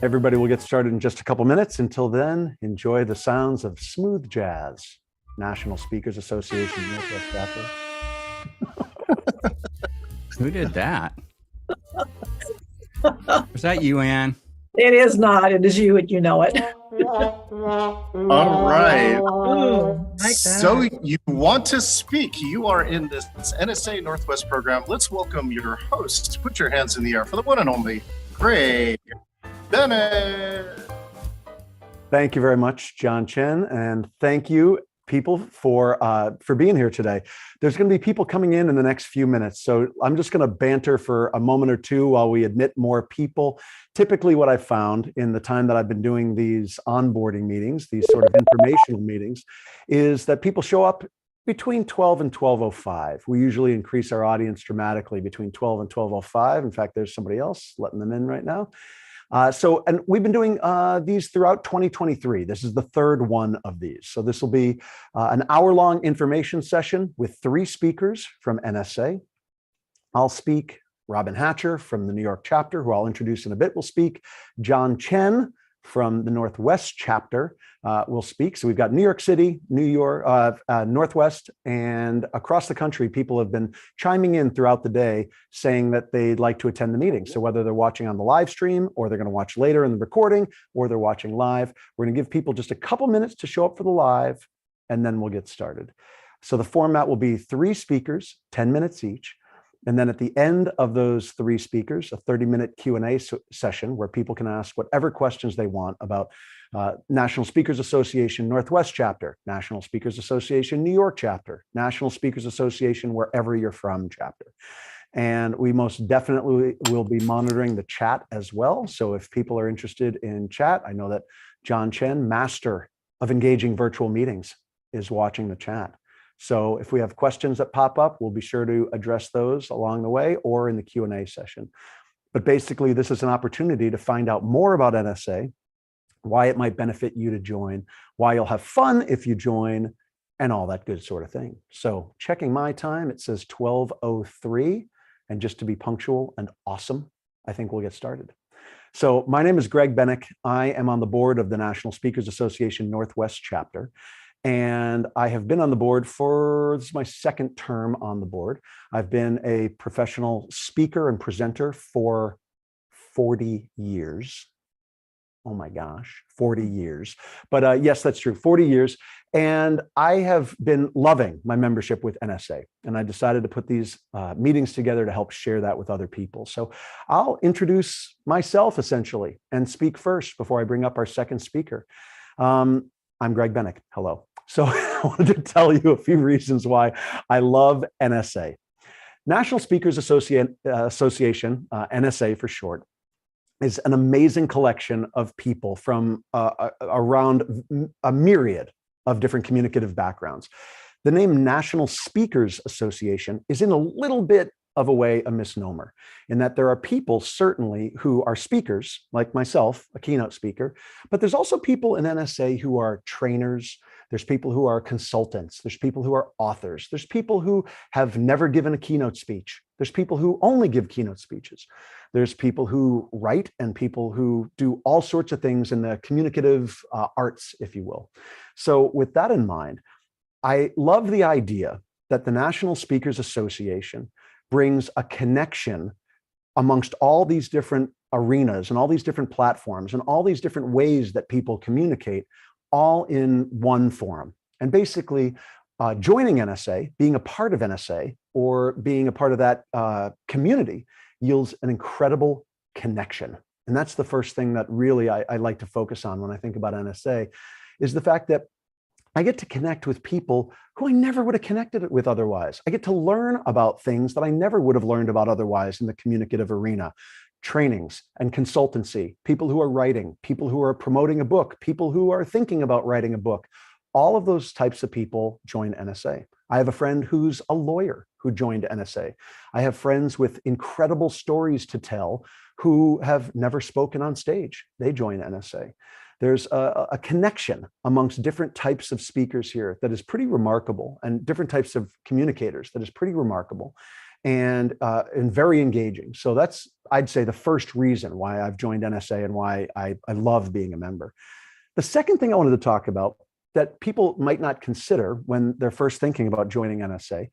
Everybody will get started in just a couple minutes. Until then, enjoy the sounds of smooth jazz. National Speakers Association Northwest Chapter. Who did that? Was that you, Ann? It is not. It is you, and you know it. All right. Like So that. you want to speak. You are in this NSA Northwest program. Let's welcome your host. Put your hands in the air for the one and only Greg Bennett. Thank you very much, John Chen, and thank you, people, for being here today. There's going to be people coming in the next few minutes, so I'm just going to banter for a moment or two while we admit more people. Typically, what I've found in the time that I've been doing these onboarding meetings, these sort of informational meetings, is that people show up between 12 and 12:05. We usually increase our audience dramatically between 12 and 12:05. In fact, there's somebody else letting them in right now. And we've been doing these throughout 2023. This is the third one of these. So this will be an hour-long information session with 3 speakers from NSA. I'll speak. Robin Hatcher from the New York chapter, who I'll introduce in a bit, will speak. John Chen from the Northwest chapter will speak. So we've got New York City, New York, Northwest, and across the country, people have been chiming in throughout the day saying that they'd like to attend the meeting. So whether they're watching on the live stream, or they're going to watch later in the recording, or they're watching live, we're going to give people just a couple minutes to show up for the live, and then we'll get started. So the format will be 3 speakers, 10 minutes each. And then at the end of those 3 speakers, a 30-minute Q&A session where people can ask whatever questions they want about National Speakers Association Northwest chapter, National Speakers Association New York chapter, National Speakers Association wherever you're from chapter. And we most definitely will be monitoring the chat as well. So if people are interested in chat, I know that John Chen, master of engaging virtual meetings, is watching the chat. So if we have questions that pop up, we'll be sure to address those along the way or in the Q&A session. But basically, this is an opportunity to find out more about NSA, why it might benefit you to join, why you'll have fun if you join, and all that good sort of thing. So checking my time, it says 12:03. And just to be punctual and awesome, I think we'll get started. So my name is Greg Bennett. I am on the board of the National Speakers Association Northwest chapter. And I have been on the board this is my second term on the board. I've been a professional speaker and presenter for 40 years. Oh my gosh, 40 years. But yes, that's true, 40 years. And I have been loving my membership with NSA. And I decided to put these meetings together to help share that with other people. So I'll introduce myself essentially and speak first before I bring up our second speaker. I'm Greg Bennett. Hello. So I wanted to tell you a few reasons why I love NSA. National Speakers Association, NSA for short, is an amazing collection of people from around a myriad of different communicative backgrounds. The name National Speakers Association is in a little bit of a way a misnomer, in that there are people certainly who are speakers, like myself, a keynote speaker, but there's also people in NSA who are trainers. There's people who are consultants. There's people who are authors. There's people who have never given a keynote speech. There's people who only give keynote speeches. There's people who write and people who do all sorts of things in the communicative arts, if you will. So with that in mind, I love the idea that the National Speakers Association brings a connection amongst all these different arenas and all these different platforms and all these different ways that people communicate, all in one forum. And basically, joining NSA, being a part of NSA, or being a part of that community yields an incredible connection. And that's the first thing that really I like to focus on when I think about NSA, is the fact that I get to connect with people who I never would have connected with otherwise. I get to learn about things that I never would have learned about otherwise in the communicative arena. Trainings and consultancy, people who are writing, people who are promoting a book, people who are thinking about writing a book. All of those types of people join NSA. I have a friend who's a lawyer who joined NSA. I have friends with incredible stories to tell who have never spoken on stage. They join NSA. There's a connection amongst different types of speakers here that is pretty remarkable, and different types of communicators that is pretty remarkable and very engaging. So that's I'd say, the first reason why I've joined NSA and why I love being a member. The second thing I wanted to talk about that people might not consider when they're first thinking about joining NSA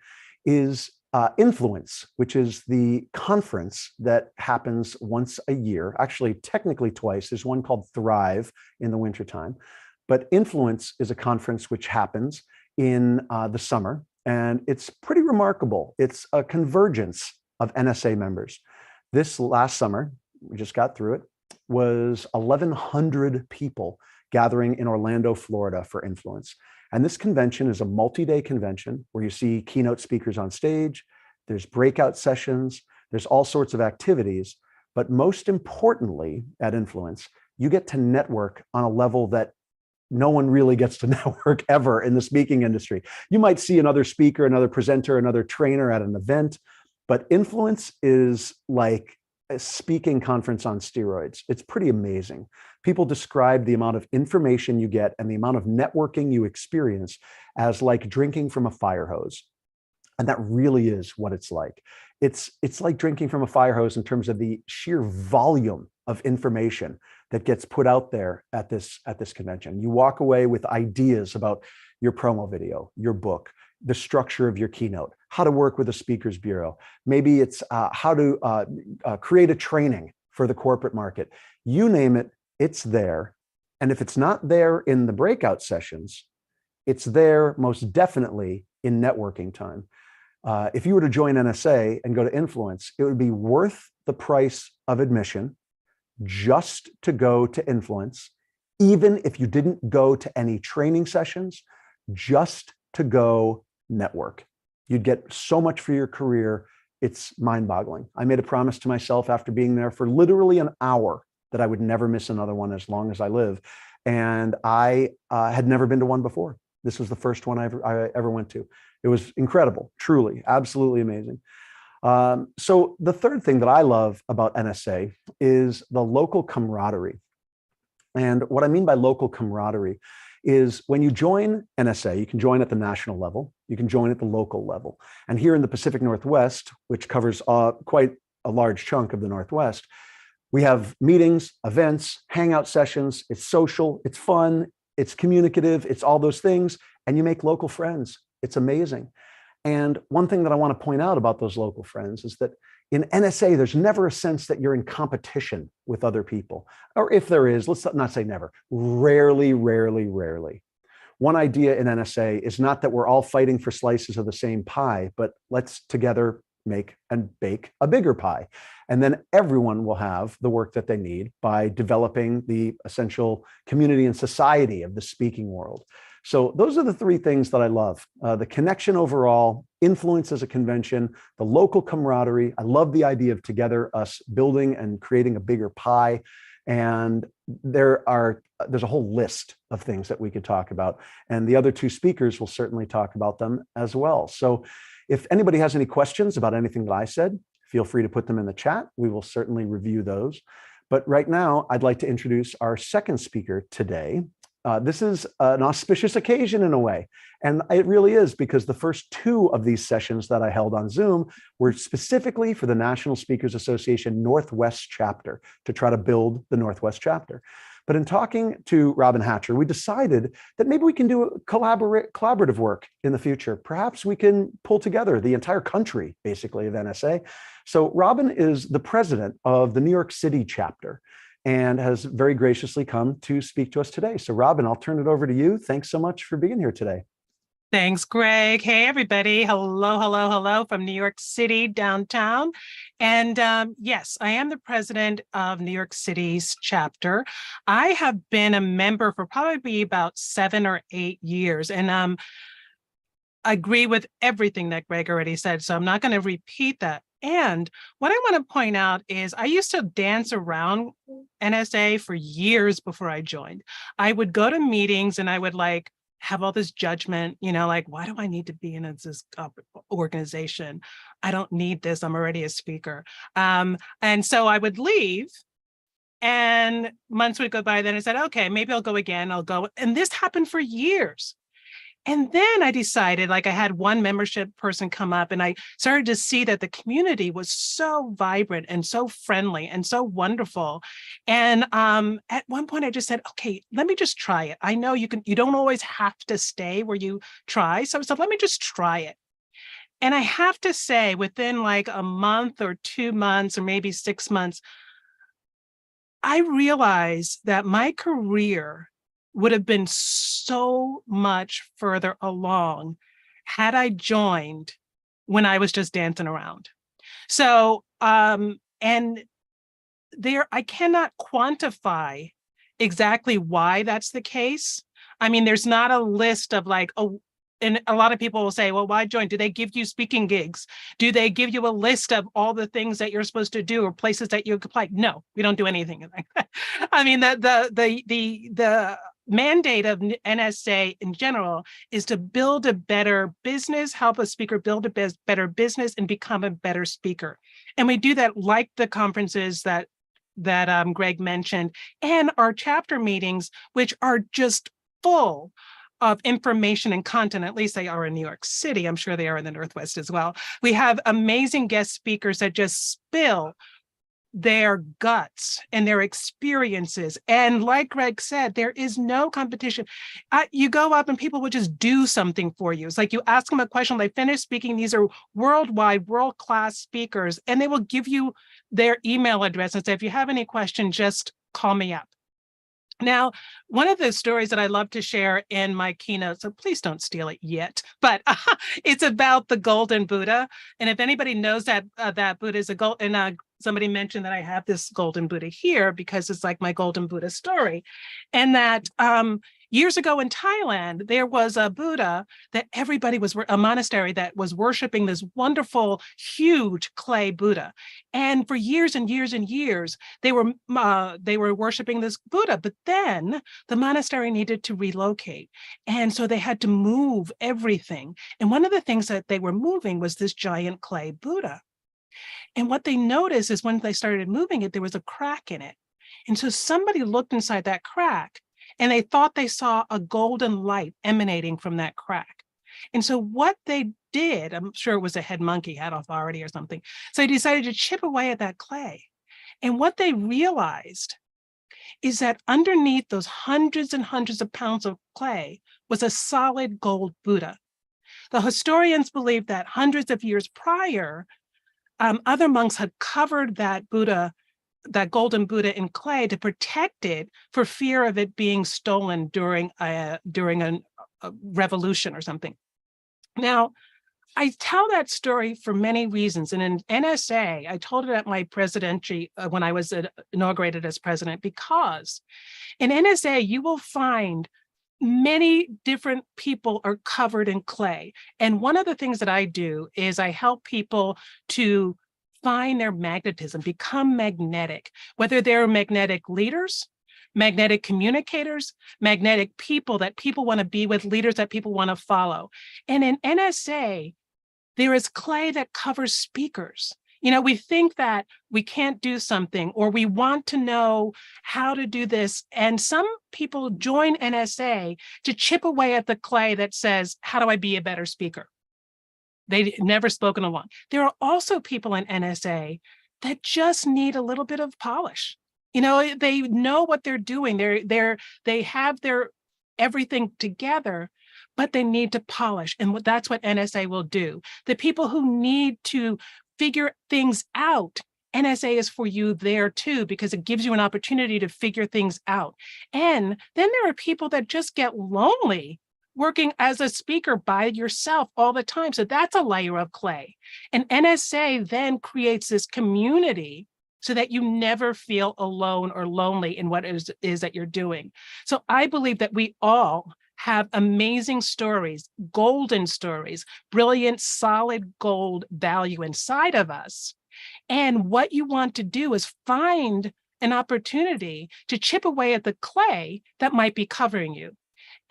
is Influence, which is the conference that happens once a year, actually technically twice. There's one called Thrive in the wintertime, but Influence is a conference which happens in the summer, and it's pretty remarkable. It's a convergence of NSA members. This last summer, we just got through it, was 1,100 people gathering in Orlando, Florida for Influence. And this convention is a multi-day convention where you see keynote speakers on stage, there's breakout sessions, there's all sorts of activities. But most importantly, at Influence, you get to network on a level that no one really gets to network ever in the speaking industry. You might see another speaker, another presenter, another trainer at an event, but Influence is like a speaking conference on steroids. It's pretty amazing. People describe the amount of information you get and the amount of networking you experience as like drinking from a fire hose. And that really is what it's like. It's like drinking from a fire hose in terms of the sheer volume of information that gets put out there at this convention. You walk away with ideas about your promo video, your book, the structure of your keynote, how to work with a speakers bureau. Maybe it's how to create a training for the corporate market. You name it, it's there. And if it's not there in the breakout sessions, it's there most definitely in networking time. If you were to join NSA and go to Influence, it would be worth the price of admission just to go to Influence, even if you didn't go to any training sessions, just to go network. You'd get so much for your career. It's mind-boggling. I made a promise to myself after being there for literally an hour that I would never miss another one as long as I live. And I had never been to one before. This was the first one I ever went to. It was incredible, truly, absolutely amazing. So the third thing that I love about NSA is the local camaraderie. And what I mean by local camaraderie is when you join NSA, you can join at the national level, you can join at the local level. And here in the Pacific Northwest, which covers quite a large chunk of the Northwest, we have meetings, events, hangout sessions. It's social, it's fun, it's communicative, it's all those things, and you make local friends. It's amazing. And one thing that I want to point out about those local friends is that in NSA, there's never a sense that you're in competition with other people. Or if there is, let's not say never, rarely, rarely, rarely. One idea in NSA is not that we're all fighting for slices of the same pie, but let's together make and bake a bigger pie. And then everyone will have the work that they need by developing the essential community and society of the speaking world. So those are the three things that I love. The connection overall, Influence as a convention, the local camaraderie. I love the idea of together us building and creating a bigger pie. And there's a whole list of things that we could talk about. And the other two speakers will certainly talk about them as well. So if anybody has any questions about anything that I said, feel free to put them in the chat. We will certainly review those. But right now, I'd like to introduce our second speaker today. This is an auspicious occasion in a way. And it really is, because the first two of these sessions that I held on Zoom were specifically for the National Speakers Association Northwest chapter, to try to build the Northwest chapter. But in talking to Robin Hatcher, we decided that maybe we can do collaborative work in the future. Perhaps we can pull together the entire country, basically, of NSA. So Robin is the president of the New York City chapter and has very graciously come to speak to us today. So Robin, I'll turn it over to you. Thanks so much for being here today. Thanks, Greg. Hey, everybody. Hello, hello, hello from New York City downtown. And yes, I am the president of New York City's chapter. I have been a member for probably about 7 or 8 years. And I agree with everything that Greg already said, so I'm not going to repeat that. And what I want to point out is I used to dance around NSA for years before I joined. I would go to meetings and I would have all this judgment, why do I need to be in this organization? I don't need this. I'm already a speaker. And so I would leave and months would go by. Then I said, okay, maybe I'll go again. I'll go. And this happened for years. And then I decided, like I had one membership person come up and I started to see that the community was so vibrant and so friendly and so wonderful. And at one point I just said, okay, let me just try it. I know you don't always have to stay where you try. So I said, let me just try it. And I have to say, within like a month or 2 months or maybe 6 months, I realized that my career would have been so much further along had I joined when I was just dancing around. So, and I cannot quantify exactly why that's the case. I mean, there's not a list of like, oh, and a lot of people will say, well, why join? Do they give you speaking gigs? Do they give you a list of all the things that you're supposed to do or places that you apply? No, we don't do anything like that. I mean, the mandate of NSA in general is to build a better business, help a speaker build a better business and become a better speaker. And we do that like the conferences that Greg mentioned, and our chapter meetings, which are just full of information and content. At least they are in New York City. I'm sure they are in the Northwest as well. We have amazing guest speakers that just spill their guts and their experiences. And like Greg said, there is no competition. You go up and people will just do something for you. It's like you ask them a question, they finish speaking. These are worldwide, world-class speakers, and they will give you their email address and say, if you have any questions, just call me up. Now, one of the stories that I love to share in my keynote, so please don't steal it yet, but it's about the Golden Buddha. And if anybody knows that that Buddha is a gold, and somebody mentioned that I have this Golden Buddha here because it's like my Golden Buddha story. And that years ago in Thailand, there was a Buddha that everybody was, a monastery that was worshiping this wonderful, huge clay Buddha. And for years and years and years, they were worshiping this Buddha. But then the monastery needed to relocate. And so they had to move everything. And one of the things that they were moving was this giant clay Buddha. And what they noticed is when they started moving it, there was a crack in it. And so somebody looked inside that crack and they thought they saw a golden light emanating from that crack. And so what they did, I'm sure it was a head monkey, had authority or something. So they decided to chip away at that clay. And what they realized is that underneath those hundreds and hundreds of pounds of clay was a solid gold Buddha. The historians believe that hundreds of years prior, other monks had covered that Buddha, that golden Buddha, in clay to protect it for fear of it being stolen during a revolution or something. Now, I tell that story for many reasons. And in NSA, I told it at my presidency when I was inaugurated as president, because in NSA, you will find many different people are covered in clay. And one of the things that I do is I help people to find their magnetism, become magnetic, whether they're magnetic leaders, magnetic communicators, magnetic people that people want to be with, leaders that people want to follow. And in NSA, there is clay that covers speakers. You know, we think that we can't do something or we want to know how to do this. And some people join NSA to chip away at the clay that says, how do I be a better speaker? They've never spoken along. There are also people in NSA that just need a little bit of polish. You know, they know what they're doing. They have their everything together, but they need to polish. And that's what NSA will do. The people who need to figure things out, NSA is for you there too, because it gives you an opportunity to figure things out. And then there are people that just get lonely working as a speaker by yourself all the time. So that's a layer of clay. And NSA then creates this community so that you never feel alone or lonely in what is that you're doing. So I believe that we all have amazing stories, golden stories, brilliant, solid gold value inside of us. And what you want to do is find an opportunity to chip away at the clay that might be covering you.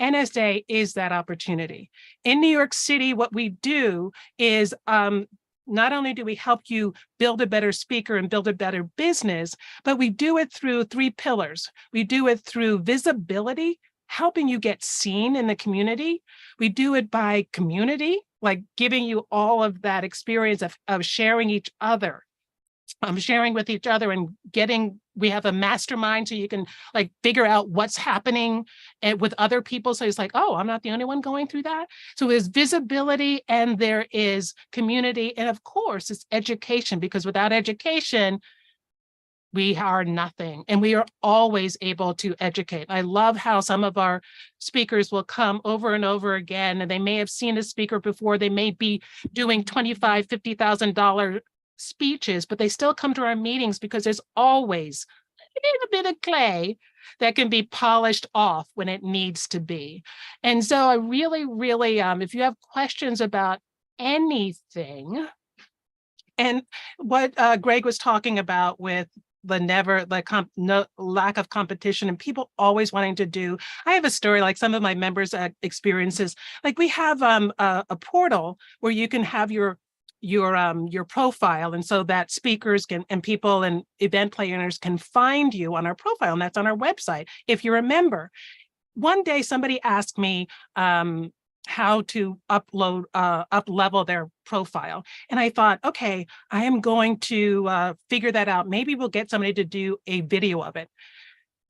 NSA is that opportunity. In New York City, what we do is not only do we help you build a better speaker and build a better business, but we do it through 3 pillars. We do it through visibility, helping you get seen in the community. We do it by community, like giving you all of that experience of sharing each other. Sharing with each other and we have a mastermind so you can like figure out what's happening with other people. So it's like, oh, I'm not the only one going through that. So there's visibility and there is community. And of course, it's education, because without education, we are nothing. And we are always able to educate. I love how some of our speakers will come over and over again, and they may have seen a speaker before. They may be doing $25,000, $50,000 speeches, but they still come to our meetings because there's always a little bit of clay that can be polished off when it needs to be. And so I really, if you have questions about anything, and what Greg was talking about with no lack of competition and people always wanting to do. I have a story, like some of my members' experiences. Like we have a portal where you can have your profile, and so that speakers can and people and event planners can find you on our profile, and that's on our website if you're a member. One day somebody asked me how to up level their profile, and I thought, okay, I am going to figure that out. Maybe we'll get somebody to do a video of it.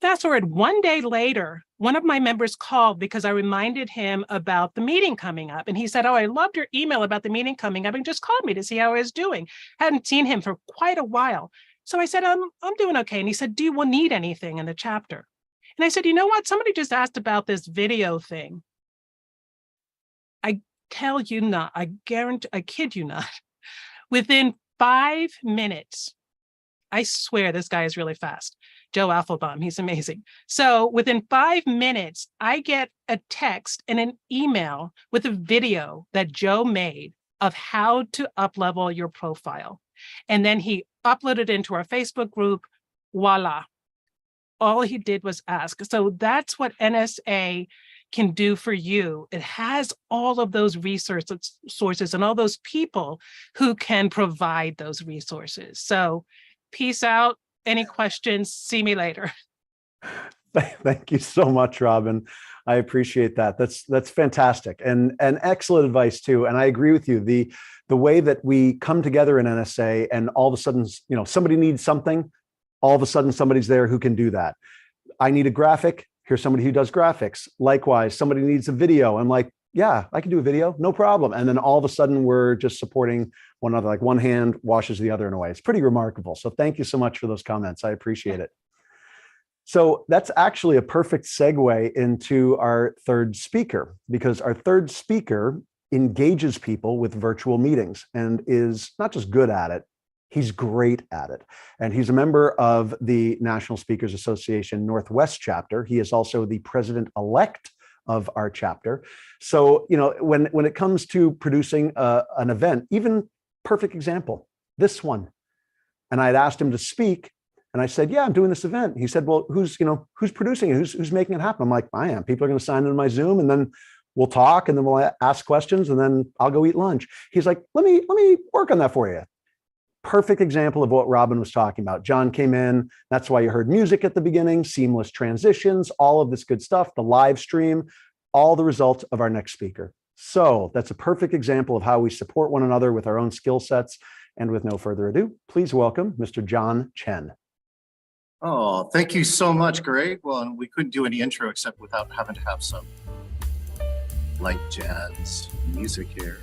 Fast forward one day later, one of my members called because I reminded him about the meeting coming up. And he said, oh, I loved your email about the meeting coming up, and just called me to see how I was doing. Hadn't seen him for quite a while. So I said, I'm doing okay. And he said, do you need anything in the chapter? And I said, you know what? Somebody just asked about this video thing. I tell you not, I guarantee, I kid you not. Within 5 minutes, I swear this guy is really fast. Joe Affelbaum, he's amazing. So within 5 minutes, I get a text and an email with a video that Joe made of how to up-level your profile. And then he uploaded it into our Facebook group, voila. All he did was ask. So that's what NSA can do for you. It has all of those resources and all those people who can provide those resources. So peace out. Any questions? See me later. Thank you so much, Robin. I appreciate that. That's fantastic and excellent advice too. And I agree with you. The way that we come together in NSA and all of a sudden, somebody needs something, all of a sudden somebody's there who can do that. I need a graphic. Here's somebody who does graphics. Likewise, somebody needs a video. I'm like, yeah, I can do a video, no problem. And then all of a sudden we're just supporting one another, like one hand washes the other in a way. It's pretty remarkable. So thank you so much for those comments. I appreciate it. So that's actually a perfect segue into our third speaker, because our third speaker engages people with virtual meetings and is not just good at it, he's great at it. And he's a member of the National Speakers Association Northwest chapter. He is also the president-elect of our chapter. So, when it comes to producing an event, even perfect example, this one. And I'd asked him to speak, and I said, yeah, I'm doing this event. He said, well, who's producing it? Who's making it happen? I'm like, I am. People are going to sign into my Zoom, and then we'll talk, and then we'll ask questions, and then I'll go eat lunch. He's like, let me work on that for you. Perfect example of what Robin was talking about. John came in. That's why you heard music at the beginning, seamless transitions, all of this good stuff, the live stream, all the results of our next speaker. So that's a perfect example of how we support one another with our own skill sets. And with no further ado, please welcome Mr. John Chen. Oh, thank you so much, Greg. Well, and we couldn't do any intro except without having to have some light jazz music here.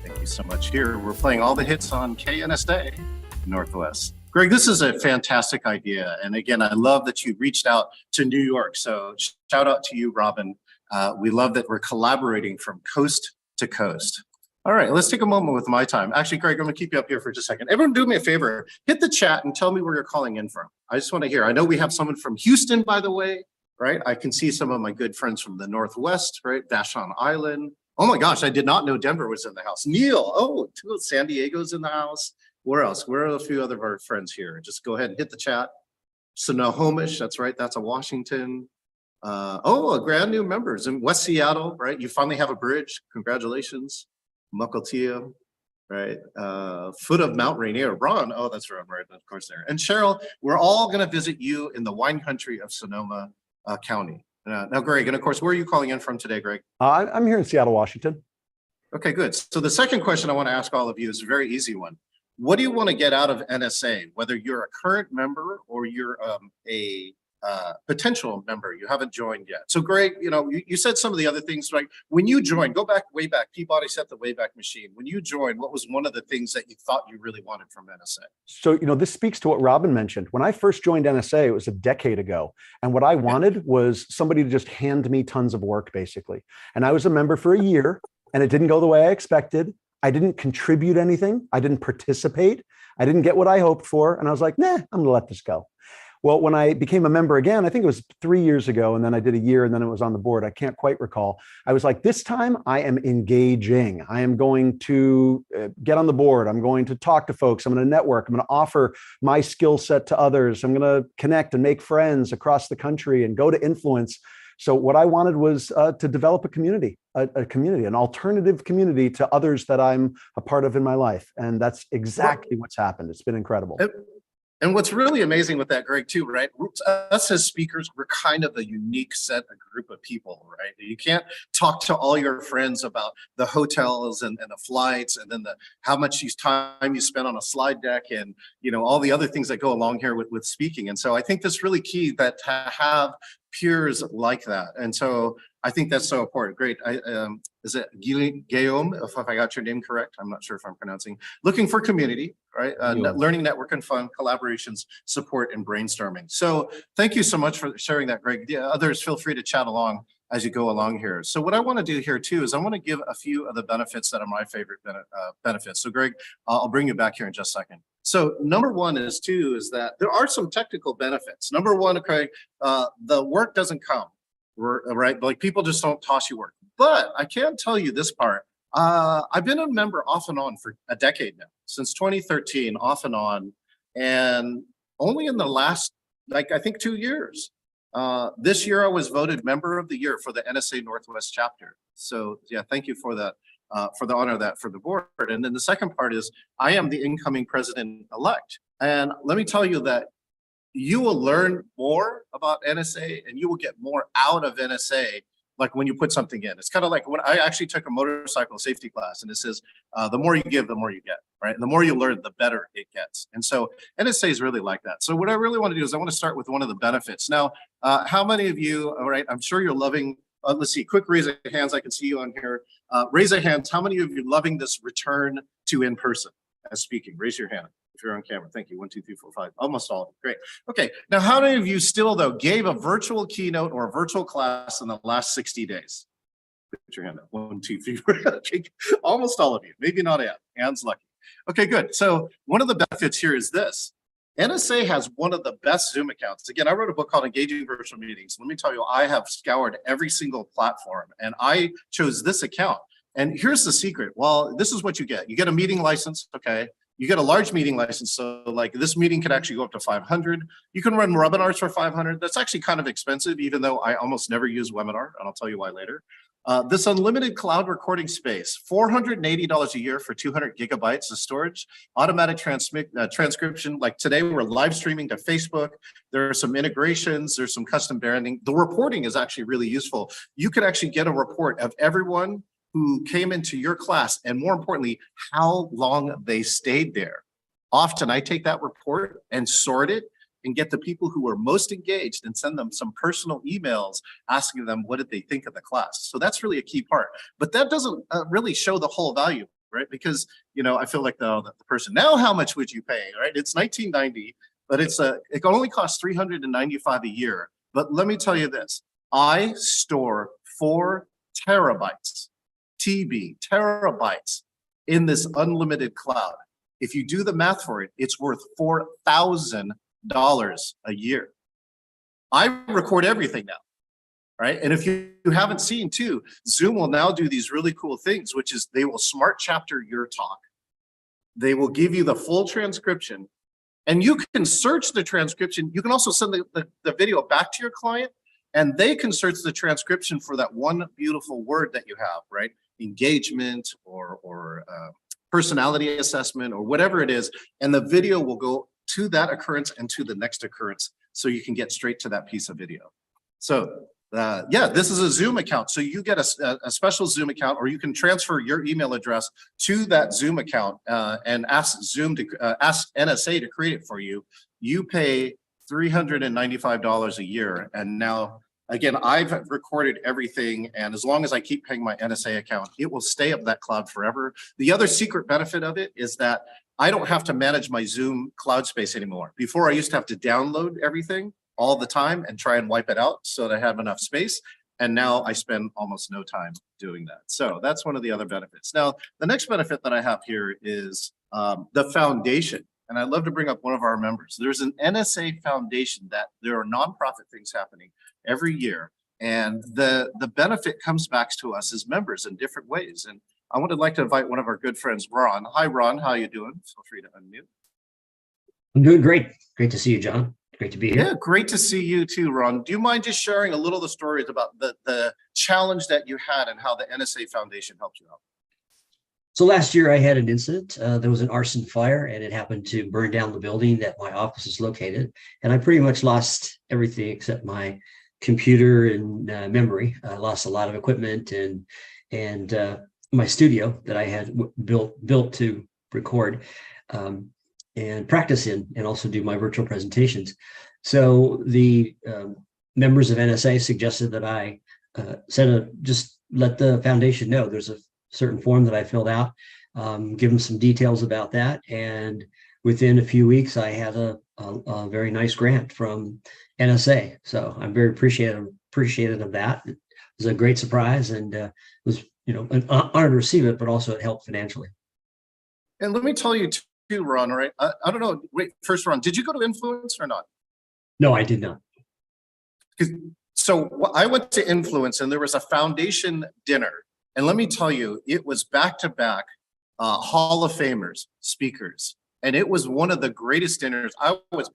Thank you so much. Here, we're playing all the hits on KNSA Northwest. Greg, this is a fantastic idea. And again, I love that you reached out to New York. So shout out to you, Robin. We love that we're collaborating from coast to coast. All right, let's take a moment with my time. Actually, Greg, I'm gonna keep you up here for just a second. Everyone do me a favor, hit the chat and tell me where you're calling in from. I just wanna hear. I know we have someone from Houston, by the way, right? I can see some of my good friends from the Northwest, right? Vashon Island. Oh my gosh, I did not know Denver was in the house. Neil, oh, San Diego's in the house. Where else? Where are a few other of our friends here? Just go ahead and hit the chat. Snohomish, that's right, that's a Washington. A brand new members in West Seattle, right? You finally have a bridge, congratulations. Mukilteo, right? Foot of Mount Rainier, Ron, oh, that's right, of course there. And Cheryl, we're all gonna visit you in the wine country of Sonoma County. Now, Greg, and of course, where are you calling in from today, Greg? I'm here in Seattle, Washington. Okay, good. So the second question I want to ask all of you is a very easy one. What do you want to get out of NSA, whether you're a current member or you're a potential member, you haven't joined yet? So Greg, you said some of the other things, like when you joined, go back way back, Peabody set the Wayback Machine. When you joined, what was one of the things that you thought you really wanted from NSA? So, this speaks to what Robin mentioned. When I first joined NSA, it was a decade ago. And what I wanted was somebody to just hand me tons of work, basically. And I was a member for a year, and it didn't go the way I expected. I didn't contribute anything. I didn't participate. I didn't get what I hoped for. And I was like, nah, I'm going to let this go. Well, when I became a member again, I think it was 3 years ago, and then I did a year, and then it was on the board. I can't quite recall. I was like, this time I am engaging. I am going to get on the board. I'm going to talk to folks. I'm going to network. I'm going to offer my skill set to others. I'm going to connect and make friends across the country and go to influence. So what I wanted was to develop a community, an alternative community to others that I'm a part of in my life. And that's exactly what's happened. It's been incredible. And what's really amazing with that, Greg, too, right? Us as speakers, we're kind of a unique group of people, right? You can't talk to all your friends about the hotels and the flights and then how much time you spend on a slide deck and, all the other things that go along here with speaking. And so I think that's really key, that to have peers like that. And so I think that's so important. Great. Is it Guillaume, if I got your name correct? I'm not sure if I'm pronouncing. Looking for community, right? Learning, network, and fun, collaborations, support, and brainstorming. So thank you so much for sharing that, Greg. The others, feel free to chat along as you go along here. So what I want to do here too is I want to give a few of the benefits that are my favorite benefits. So Greg, I'll bring you back here in just a second. So number one is that there are some technical benefits. Number one, okay, the work doesn't come, right? Like people just don't toss you work. But I can tell you this part. I've been a member off and on for a decade now, since 2013, off and on. And only in the last, I think 2 years, this year I was voted Member of the Year for the NSA Northwest chapter. So yeah, thank you for that. For the honor of that for the board. And then the second part is I am the incoming president-elect. And let me tell you that you will learn more about NSA and you will get more out of NSA, like when you put something in. It's kind of like when I actually took a motorcycle safety class, and it says, the more you give, the more you get, right? And the more you learn, the better it gets. And so NSA is really like that. So what I really want to do is I want to start with one of the benefits. Now, how many of you, all right, I'm sure you're loving, let's see, quick raise of hands. I can see you on here. Raise of hands. How many of you are loving this return to in-person as speaking? Raise your hand if you're on camera. Thank you. 1, 2, 3, 4, 5. Almost all. Great. Okay. Now, how many of you still, though, gave a virtual keynote or a virtual class in the last 60 days? Put your hand up. 1, 2, 3, 4. Okay. Almost all of you. Maybe not Anne. Anne's lucky. Okay, good. So one of the benefits here is this. NSA has one of the best Zoom accounts. Again, I wrote a book called Engaging Virtual Meetings. Let me tell you, I have scoured every single platform and I chose this account. And here's the secret. Well, this is what you get. You get a meeting license, okay? You get a large meeting license. So like this meeting could actually go up to 500. You can run webinars for 500. That's actually kind of expensive, even though I almost never use webinar, and I'll tell you why later. This unlimited cloud recording space, $480 a year for 200 gigabytes of storage, automatic transcription. Like today, we're live streaming to Facebook. There are some integrations. There's some custom branding. The reporting is actually really useful. You could actually get a report of everyone who came into your class, and more importantly, how long they stayed there. Often I take that report and sort it and get the people who are most engaged and send them some personal emails asking them what did they think of the class. So that's really a key part. But that doesn't really show the whole value, right? Because, I feel like the person, now how much would you pay, right? It's $19.90, but it only costs $395 a year. But let me tell you this, I store 4 terabytes, terabytes in this unlimited cloud. If you do the math for it, it's worth $4,000 a year. I record everything now, right? And if you haven't seen too, Zoom will now do these really cool things, which is they will smart chapter your talk. They will give you the full transcription and you can search the transcription. You can also send the video back to your client and they can search the transcription for that one beautiful word that you have, right? Engagement or personality assessment or whatever it is. And the video will go to that occurrence and to the next occurrence so you can get straight to that piece of video. So Yeah, this is a Zoom account. So you get a special Zoom account, or you can transfer your email address to that Zoom account and ask ask NSA to create it for you. You pay $395 a year. And now, again, I've recorded everything. And as long as I keep paying my NSA account, it will stay up that cloud forever. The other secret benefit of it is that I don't have to manage my Zoom cloud space anymore. Before, I used to have to download everything all the time and try and wipe it out so that I have enough space. And now I spend almost no time doing that. So that's one of the other benefits. Now, the next benefit that I have here is the foundation. And I'd love to bring up one of our members. There's an NSA foundation that there are nonprofit things happening every year. And the benefit comes back to us as members in different ways. And I would like to invite one of our good friends, Ron. Hi, Ron. How you doing? Feel free to unmute. I'm doing great. Great to see you, John. Great to be here. Yeah, great to see you too, Ron. Do you mind just sharing a little of the stories about the challenge that you had and how the NSA Foundation helped you out? So last year I had an incident. There was an arson fire and it happened to burn down the building that my office is located. And I pretty much lost everything except my computer and memory. I lost a lot of equipment and my studio that I had built to record and practice in, and also do my virtual presentations. So the members of NSA suggested that I just let the foundation know there's a certain form that I filled out, give them some details about that. And within a few weeks, I had a very nice grant from NSA. So I'm very appreciative of that. It was a great surprise, and it was an honor to receive it, but also it helped financially. And let me tell you too, Ron, right? I don't know. Wait, first, Ron, did you go to Influence or not? No, I did not. So I went to Influence and there was a foundation dinner. And let me tell you, it was back-to-back Hall of Famers, speakers. And it was one of the greatest dinners. I was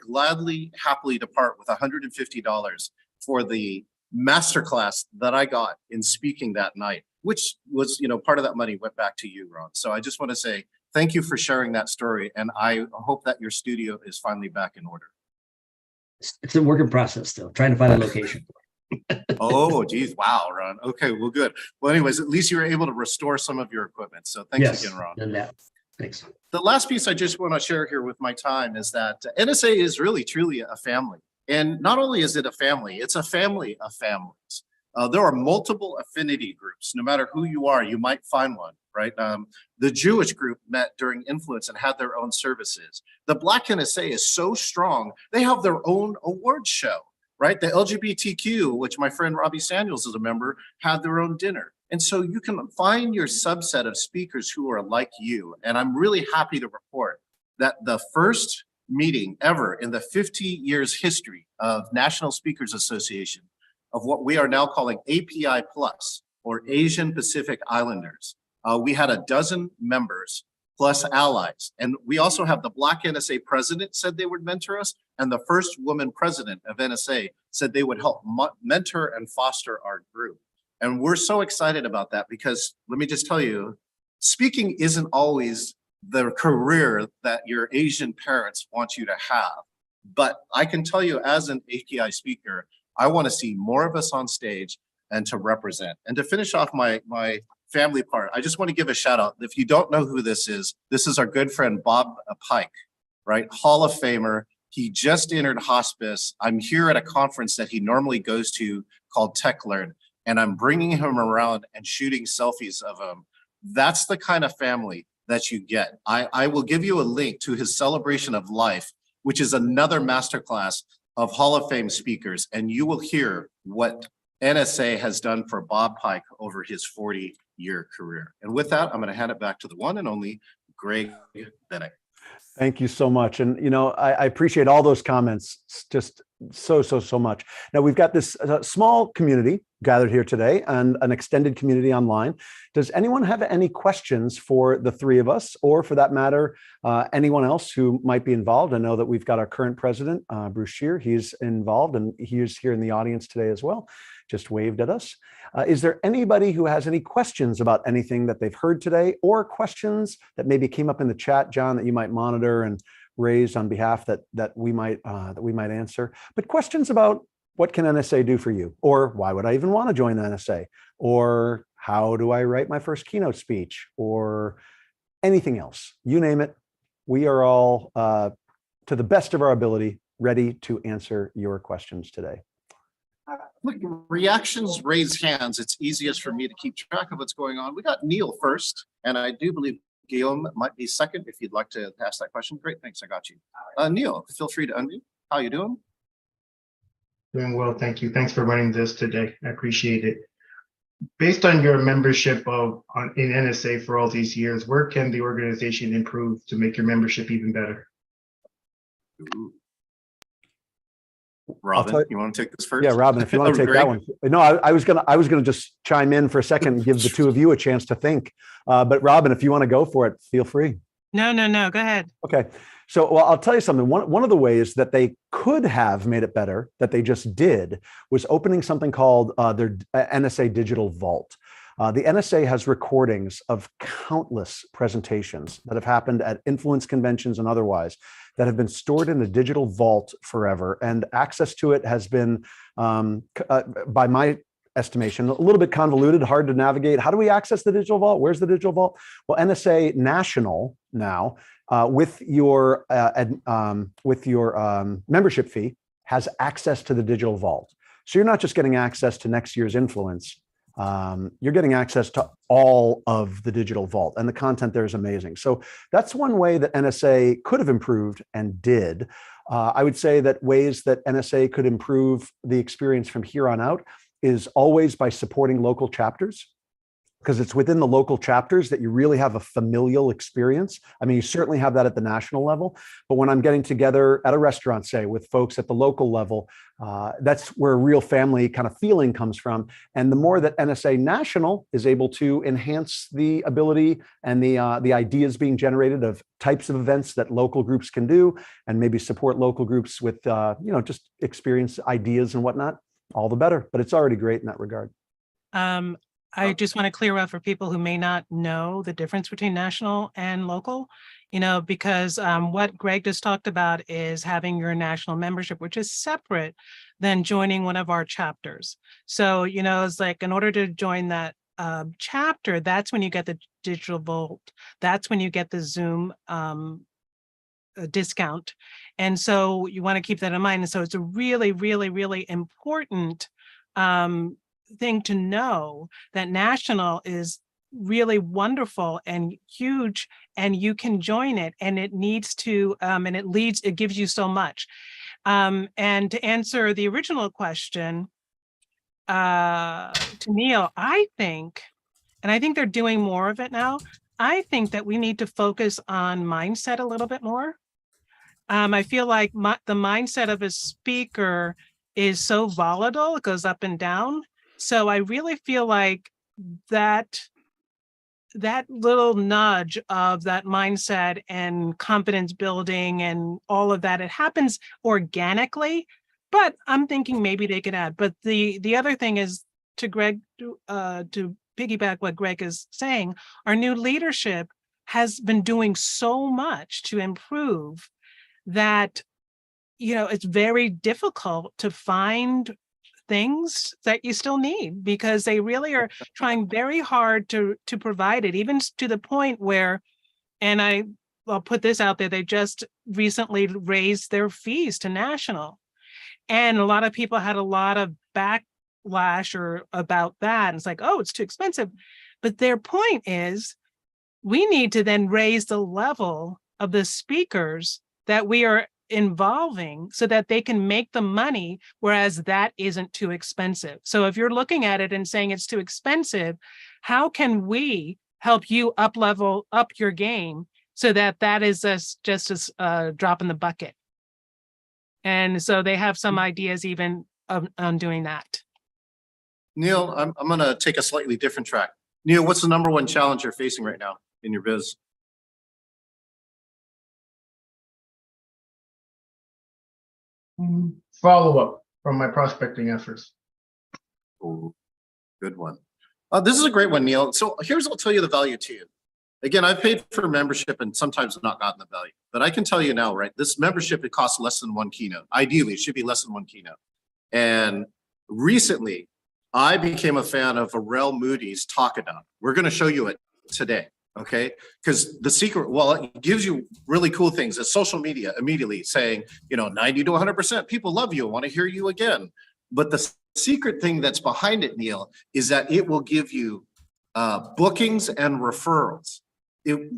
happily depart with $150 for the masterclass that I got in speaking that night, which was, part of that money went back to you, Ron. So I just want to say thank you for sharing that story. And I hope that your studio is finally back in order. It's a work in process still, trying to find a location. Oh, geez. Wow, Ron. Okay, well, good. Well, anyways, at least you were able to restore some of your equipment. So thanks again, Ron. And that. Thanks. The last piece I just want to share here with my time is that NSA is really, truly a family. And not only is it a family, it's a family of families. There are multiple affinity groups. No matter who you are, you might find one, right? The Jewish group met during Influence and had their own services. The Black NSA is so strong, they have their own award show, right? The LGBTQ, which my friend Robbie Samuels is a member, had their own dinner. And so you can find your subset of speakers who are like you. And I'm really happy to report that the first meeting ever in the 50 years history of National Speakers Association of what we are now calling API Plus, or Asian Pacific Islanders. We had a dozen members plus allies. And we also have the Black NSA president said they would mentor us. And the first woman president of NSA said they would help mentor and foster our group. And we're so excited about that because let me just tell you, speaking isn't always the career that your Asian parents want you to have. But I can tell you as an API speaker, I want to see more of us on stage and to represent. And to finish off my family part, I just want to give a shout out. If you don't know who this is our good friend, Bob Pike, right? Hall of Famer. He just entered hospice. I'm here at a conference that he normally goes to called TechLearn, and I'm bringing him around and shooting selfies of him. That's the kind of family that you get. I will give you a link to his celebration of life, which is another masterclass of Hall of Fame speakers, and you will hear what NSA has done for Bob Pike over his 40-year career. And with that, I'm going to hand it back to the one and only Greg Bennett. Thank you so much. And, I appreciate all those comments just so much. Now, we've got this small community gathered here today and an extended community online. Does anyone have any questions for the three of us, or for that matter, anyone else who might be involved? I know that we've got our current president, Bruce Scheer. He's involved and he is here in the audience today as well. Just waved at us. Is there anybody who has any questions about anything that they've heard today, or questions that maybe came up in the chat, John, that you might monitor and raise on behalf that we might answer? But questions about what can NSA do for you? Or why would I even want to join the NSA? Or how do I write my first keynote speech? Or anything else, you name it. We are all, to the best of our ability, ready to answer your questions today. Look, reactions, raise hands. It's easiest for me to keep track of what's going on. We got Neil first, and I do believe Guillaume might be second if you'd like to ask that question. Great, thanks, I got you. Neil, feel free to unmute. How you doing? Doing well, thank you. Thanks for running this today. I appreciate it. Based on your membership in NSA for all these years, where can the organization improve to make your membership even better? Ooh. Robin, you want to take this first? Yeah, Robin, if you want to take that one. No, I was gonna just chime in for a second and give the two of you a chance to think. But Robin, if you want to go for it, feel free. No, go ahead. Okay. So, well, I'll tell you something. One of the ways that they could have made it better, that they just did, was opening something called their NSA Digital Vault. The NSA has recordings of countless presentations that have happened at influence conventions and otherwise that have been stored in a digital vault forever. And access to it has been, by my estimation, a little bit convoluted, hard to navigate. How do we access the digital vault? Where's the digital vault? Well, NSA National now, with your membership fee, has access to the digital vault. So you're not just getting access to next year's influence. You're getting access to all of the digital vault, and the content there is amazing. So that's one way that NSA could have improved and did. I would say that ways that NSA could improve the experience from here on out is always by supporting local chapters, because it's within the local chapters that you really have a familial experience. I mean, you certainly have that at the national level, but when I'm getting together at a restaurant, say, with folks at the local level, that's where a real family kind of feeling comes from. And the more that NSA National is able to enhance the ability and the ideas being generated of types of events that local groups can do, and maybe support local groups with, just experience ideas and whatnot, all the better. But it's already great in that regard. I just want to clear up for people who may not know the difference between national and local, because what Greg just talked about is having your national membership, which is separate than joining one of our chapters. So, it's like, in order to join that chapter, that's when you get the digital vault. That's when you get the Zoom discount. And so you want to keep that in mind. And so it's a really, really, really important thing to know, that national is really wonderful and huge, and you can join it, and it needs to and it gives you so much. And to answer the original question to Neil, I think they're doing more of it now. I think that we need to focus on mindset a little bit more. I feel like the mindset of a speaker is so volatile, it goes up and down. So I really feel like that little nudge of that mindset and confidence building and all of that, it happens organically, but I'm thinking maybe they could add. But the other thing is, to Greg, to piggyback what Greg is saying, our new leadership has been doing so much to improve that, it's very difficult to find things that you still need, because they really are trying very hard to provide it, even to the point where, and I'll put this out there, they just recently raised their fees to national, and a lot of people had a lot of backlash about that. And it's like, oh, it's too expensive. But their point is, we need to then raise the level of the speakers that we are involving so that they can make the money, whereas that isn't too expensive. So if you're looking at it and saying it's too expensive, how can we help you up your game so that is just a drop in the bucket? And so they have some ideas even on doing that. Neil, I'm going to take a slightly different track. Neil, what's the number one challenge you're facing right now in your biz? Follow-up from my prospecting efforts. Ooh, good one. This is a great one, Neil. So I'll tell you the value to you. Again, I've paid for membership and sometimes not gotten the value, but I can tell you now, right? This membership, it costs less than one keynote. Ideally, it should be less than one keynote. And recently, I became a fan of Arel Moody's Talkadot. We're going to show you it today, okay? Because the secret, well, it gives you really cool things. It's social media immediately saying, 90 to 100% people love you and want to hear you again. But the secret thing that's behind it, Neil, is that it will give you bookings and referrals.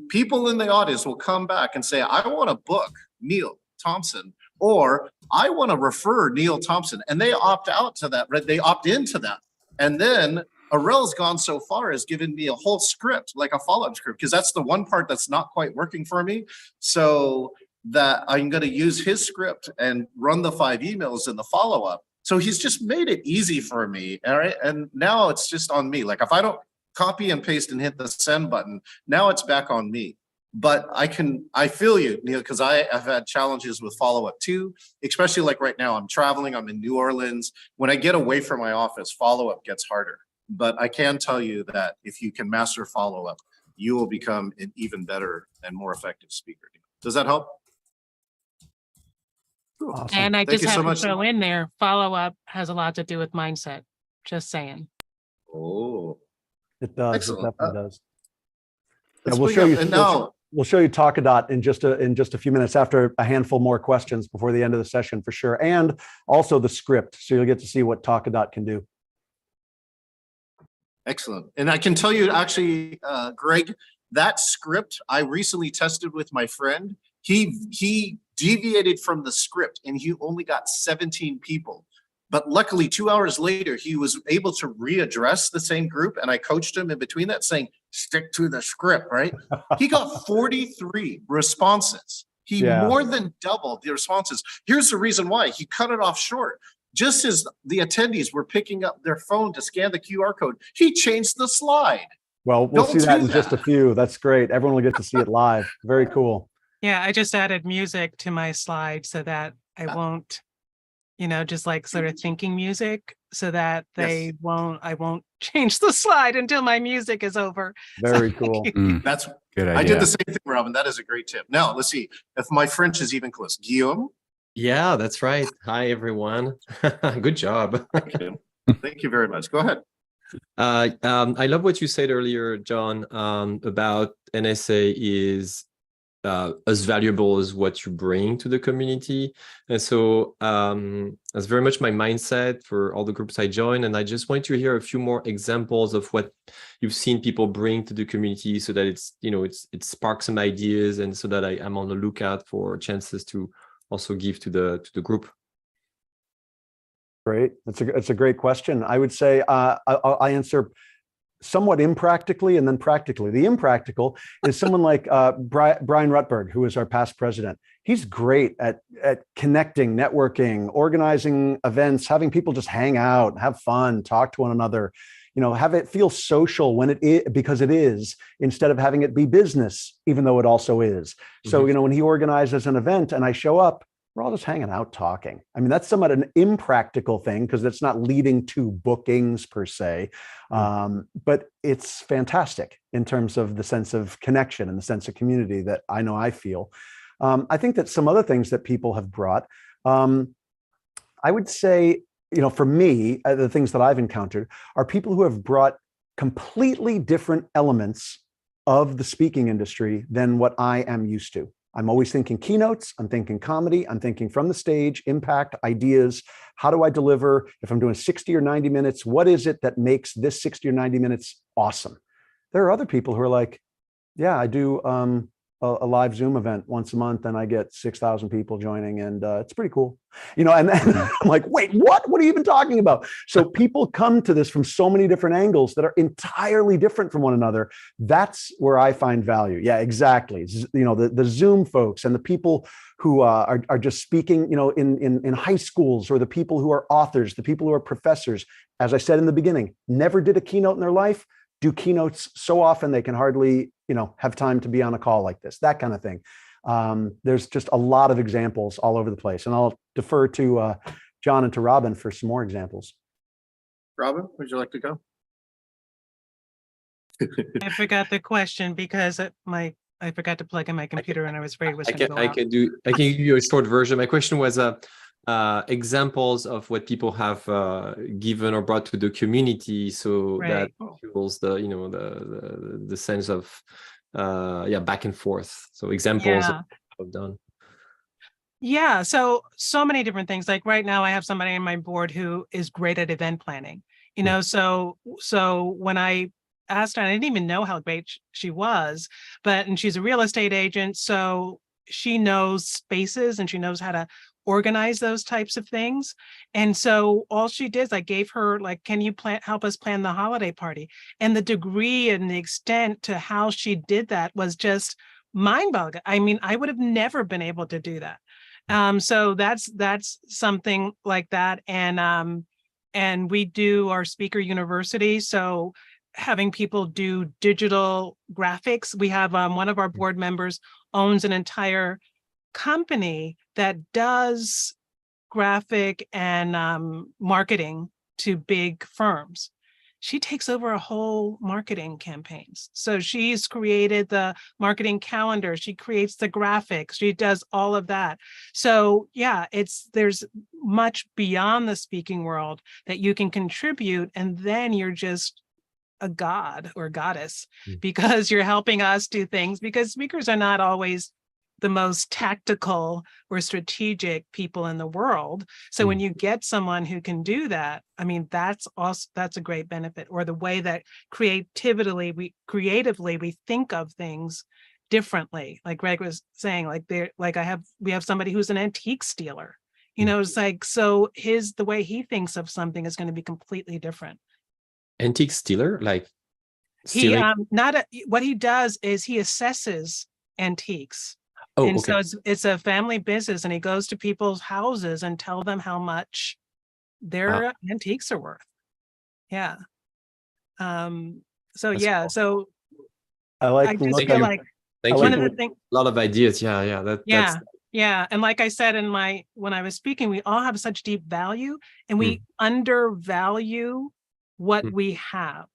People in the audience will come back and say, I want to book Neil Thompson, or I want to refer Neil Thompson, and they opt out to that, right? They opt into that. And then Arel's gone so far as given me a whole script, like a follow-up script, because that's the one part that's not quite working for me. So that I'm going to use his script and run the 5 emails in the follow-up. So he's just made it easy for me. All right. And now it's just on me. Like if I don't copy and paste and hit the send button, now it's back on me. But I feel you, Neil, because I have had challenges with follow-up too, especially like right now, I'm traveling, I'm in New Orleans. When I get away from my office, follow-up gets harder. But I can tell you that if you can master follow-up, you will become an even better and more effective speaker. Does that help? Awesome. And I Thank just you so have to much. throw in there, follow-up has a lot to do with mindset. Just saying. Oh, It does. Excellent. It definitely does. Yeah, let's we'll bring show up- you. And now, We'll show you Talkadot in just a few minutes after a handful more questions before the end of the session for sure, and also the script, so you'll get to see what Talkadot can do. excellent. And I can tell you actually, Greg, that script I recently tested with my friend. He deviated from the script and he only got 17 people. But luckily, 2 hours later, he was able to readdress the same group. And I coached him in between that saying, stick to the script, right? He got 43 responses. He Yeah. more than doubled the responses. Here's the reason why. He cut it off short. Just as the attendees were picking up their phone to scan the QR code, he changed the slide. Well, we'll Don't see that do in just a that. few. That's great. Everyone will get to see it live. Very cool. Yeah, I just added music to my slide so that I won't, just like sort of thinking music so that I won't change the slide until my music is over. Very cool. That's Good idea. I did the same thing, Robin. That is a great tip. Now, let's see if my French is even close. Guillaume? Yeah, that's right. Hi, everyone. Good job. Thank you very much. Go ahead. I love what you said earlier, John, about NSA is as valuable as what you bring to the community. And so that's very much my mindset for all the groups I join. And I just want to hear a few more examples of what you've seen people bring to the community so that it sparks some ideas and so that I'm on the lookout for chances to also give to the group. Great. That's a great question. I would say I'll answer somewhat impractically and then practically. The impractical is someone like Brian Rutberg, who is our past president. He's great at connecting, networking, organizing events, having people just hang out, have fun, talk to one another, have it feel social when it is, because it is, instead of having it be business, even though it also is. So, when he organizes an event and I show up, we're all just hanging out talking. I mean, that's somewhat an impractical thing because it's not leading to bookings per se, but it's fantastic in terms of the sense of connection and the sense of community that I know I feel. I think that some other things that people have brought, I would say, for me, the things that I've encountered are people who have brought completely different elements of the speaking industry than what I am used to. I'm always thinking keynotes, I'm thinking comedy, I'm thinking from the stage, impact, ideas. How do I deliver? If I'm doing 60 or 90 minutes, what is it that makes this 60 or 90 minutes awesome? There are other people who are like, yeah, I do a live Zoom event once a month and I get 6,000 people joining and it's pretty cool. And I'm like, wait, what? What are you even talking about? So people come to this from so many different angles that are entirely different from one another. That's where I find value. Yeah, exactly. The Zoom folks and the people who are just speaking, in high schools, or the people who are authors, the people who are professors. As I said in the beginning, never did a keynote in their life, do keynotes so often they can hardly have time to be on a call like this, that kind of thing. There's just a lot of examples all over the place. And I'll defer to John and to Robin for some more examples. Robin, would you like to go? I forgot the question because I forgot to plug in my computer and I was afraid it was going to go I out. can give you a short version. My question was, examples of what people have given or brought to the community, so that Right. fuels the the sense of back and forth. So examples Yeah. of done. Yeah. So many different things. Like right now, I have somebody on my board who is great at event planning. So when I asked her, I didn't even know how great she was, and she's a real estate agent, so she knows spaces and she knows how to organize those types of things. And so all she did is I gave her like, can you help us plan the holiday party? And the degree and the extent to how she did that was just mind-boggling. I mean, I would have never been able to do that. So that's something like that. And we do our speaker university. So having people do digital graphics, we have one of our board members owns an entire company that does graphic and marketing to big firms. She takes over a whole marketing campaigns. So she's created the marketing calendar. She creates the graphics. She does all of that. So yeah, there's much beyond the speaking world that you can contribute. And then you're just a god or goddess because you're helping us do things, because speakers are not always the most tactical or strategic people in the world. So when you get someone who can do that, I mean, that's a great benefit. Or the way that creatively we think of things differently. Like Greg was saying, we have somebody who's an antique stealer. It's like, so the way he thinks of something is going to be completely different. Antique stealer, like He stealing? what he does is he assesses antiques. Oh, And okay. so it's a family business, and he goes to people's houses and tell them how much their antiques are worth. Yeah. So That's yeah. cool. So I like just Thank feel you. like Thank one you. of the things. A lot of ideas. Yeah. That's Yeah. And like I said when I was speaking, we all have such deep value, and we undervalue what we have.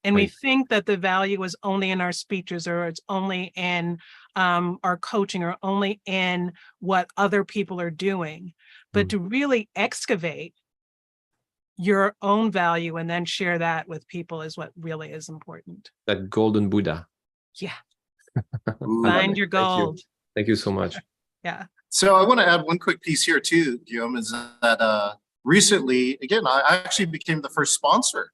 And we think that the value is only in our speeches, or it's only in our coaching, or only in what other people are doing. But to really excavate your own value and then share that with people is what really is important. that golden Buddha. Yeah. Ooh. Find your gold. Thank you so much. Yeah. So I want to add one quick piece here too, Guillaume, is that recently, again, I actually became the first sponsor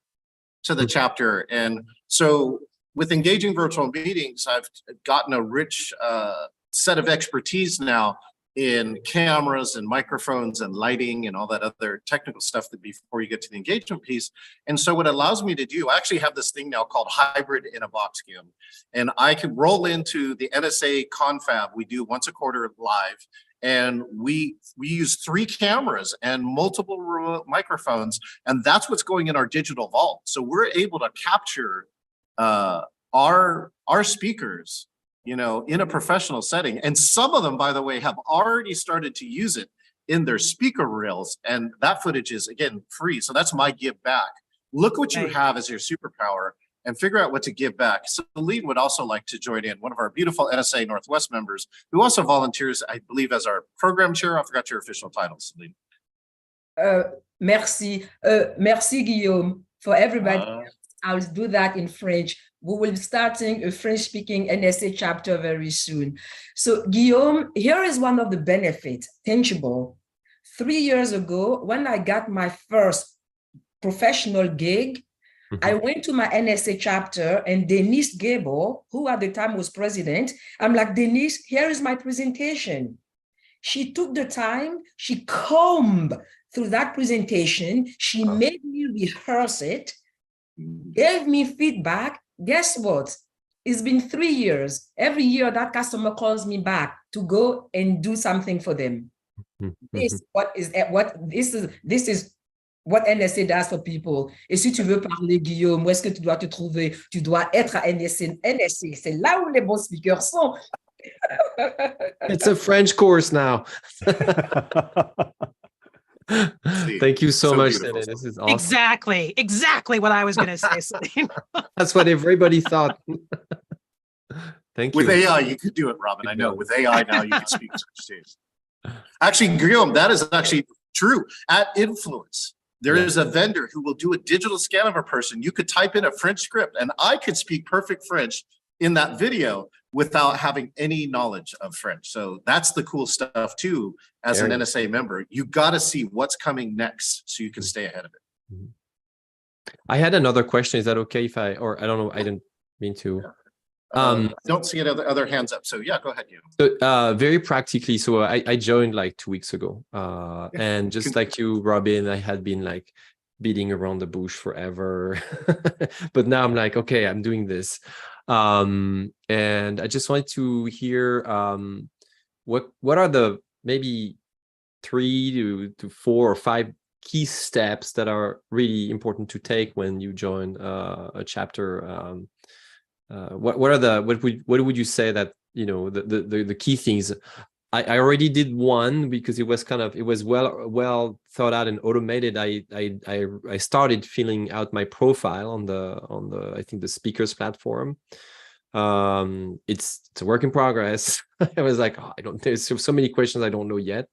to the chapter. And so with engaging virtual meetings, I've gotten a rich set of expertise now in cameras and microphones and lighting and all that other technical stuff that before you get to the engagement piece. And so what it allows me to do, I actually have this thing now called hybrid in a box, Guillaume. And I can roll into the NSA confab we do once a quarter live. And we use 3 cameras and multiple remote microphones, and that's what's going in our digital vault. So we're able to capture our speakers, in a professional setting. And some of them, by the way, have already started to use it in their speaker reels, and that footage is, again, free. So that's my give back. Look what you have as your superpower, and figure out what to give back. Celine would also like to join in, one of our beautiful NSA Northwest members, who also volunteers, I believe, as our program chair. I forgot your official title, Celine. Merci. Merci, Guillaume, for everybody. I'll do that in French. We will be starting a French-speaking NSA chapter very soon. So, Guillaume, here is one of the benefits, tangible. 3 years ago, when I got my first professional gig, I went to my NSA chapter, and Denise Gable, who at the time was president, I'm like, Denise, here is my presentation. She took the time, she combed through that presentation, she made me rehearse it, gave me feedback. Guess what? It's been 3 years. Every year that customer calls me back to go and do something for them. This is what NSA does for people. Et si tu veux parler, Guillaume, où est-ce que tu dois te trouver? Tu dois être à NSA. NSA, c'est là où les bons speakers sont. It's a French course now. Thank you so much, Celine. This is awesome. Exactly what I was going to say, Celine. That's what everybody thought. Thank you. With AI, you could do it, Robin. I know. With AI now, you can speak French too. Actually, Guillaume, that is actually true. At Influence, there is a vendor who will do a digital scan of a person. You could type in a French script, and I could speak perfect French in that video without having any knowledge of French. So that's the cool stuff too. As an NSA member, you got to see what's coming next so you can stay ahead of it. I had another question. Is that okay if I don't know, I didn't mean to. I don't see any other hands up. So yeah, go ahead, you. So very practically, so I joined like 2 weeks ago. And just like you, Robin, I had been like beating around the bush forever. But now I'm like, okay, I'm doing this. And I just wanted to hear what are the maybe 3 to 4 or 5 key steps that are really important to take when you join a chapter. What would you say that, you know, the key things? I already did one because it was well thought out and automated. I started filling out my profile on the I think the speakers platform. It's a work in progress. I was like, there's so many questions I don't know yet.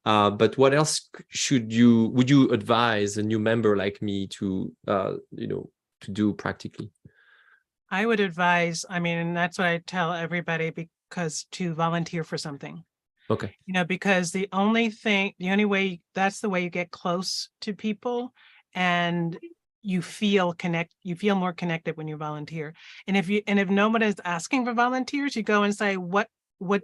But what else would you advise a new member like me to to do practically? I would advise, and that's what I tell everybody, because to volunteer for something. Okay. Because the only way, that's the way you get close to people, and you feel more connected when you volunteer. And if no one is asking for volunteers, you go and say, what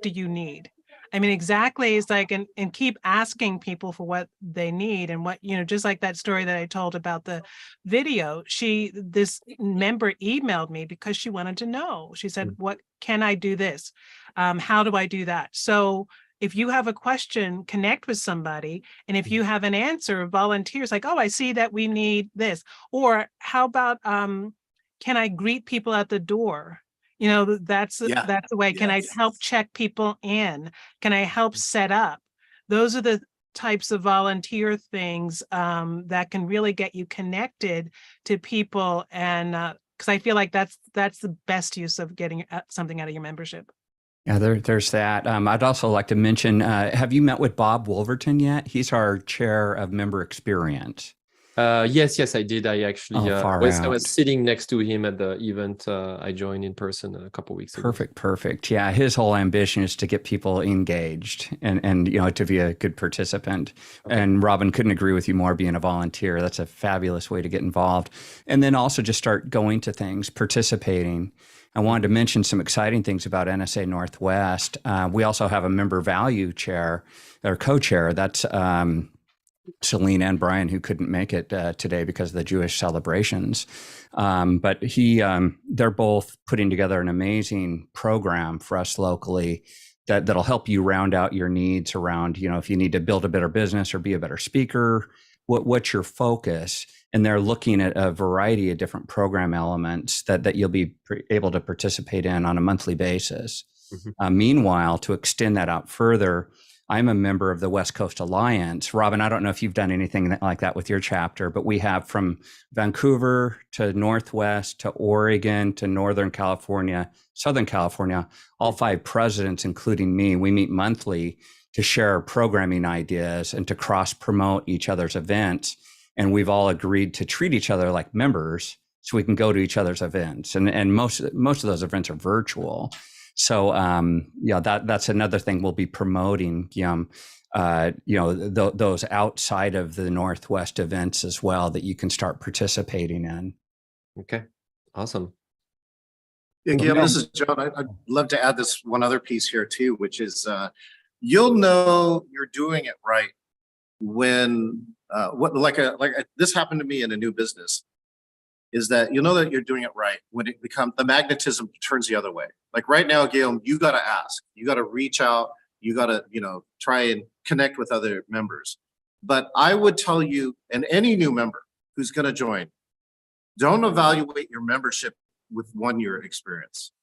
do you need? Exactly. It's like, and keep asking people for what they need, and what, just like that story that I told about the video, this member emailed me because she wanted to know. She said, what can I do this? How do I do that? So if you have a question, connect with somebody. And if you have an answer, volunteers like, oh, I see that we need this. Or how about, can I greet people at the door? That's the way. Can I help check people in? Can I help set up? Those are the types of volunteer things that can really get you connected to people. And because I feel like that's the best use of getting something out of your membership. Yeah, there's that. I'd also like to mention, have you met with Bob Wolverton yet? He's our chair of member experience. Yes, I did. I actually I was sitting next to him at the event I joined in person a couple of weeks ago. Perfect. Yeah, his whole ambition is to get people engaged and to be a good participant. Okay. And Robin, couldn't agree with you more. Being a volunteer, that's a fabulous way to get involved. And then also just start going to things, participating. I wanted to mention some exciting things about NSA Northwest. We also have a member value chair or co-chair. That's Celine and Brian, who couldn't make it today because of the Jewish celebrations. But they're both putting together an amazing program for us locally that'll help you round out your needs around, if you need to build a better business or be a better speaker, what's your focus? And they're looking at a variety of different program elements that you'll be able to participate in on a monthly basis. Mm-hmm. Meanwhile, to extend that out further, I'm a member of the West Coast Alliance. Robin, I don't know if you've done anything like that with your chapter, but we have from Vancouver to Northwest to Oregon to Northern California, Southern California, all 5 presidents, including me. We meet monthly to share programming ideas and to cross-promote each other's events. And we've all agreed to treat each other like members so we can go to each other's events. And most of those events are virtual. So, that's another thing we'll be promoting, those outside of the Northwest events as well that you can start participating in. Okay, awesome. Yeah, Guillaume, this is John. I'd love to add this one other piece here too, which is you'll know you're doing it right when this happened to me in a new business. Is that you'll know that you're doing it right when it becomes the magnetism turns the other way. Like right now, Guillaume, you got to ask, you got to reach out, you got to try and connect with other members. But I would tell you, and any new member who's going to join, don't evaluate your membership with 1 year experience.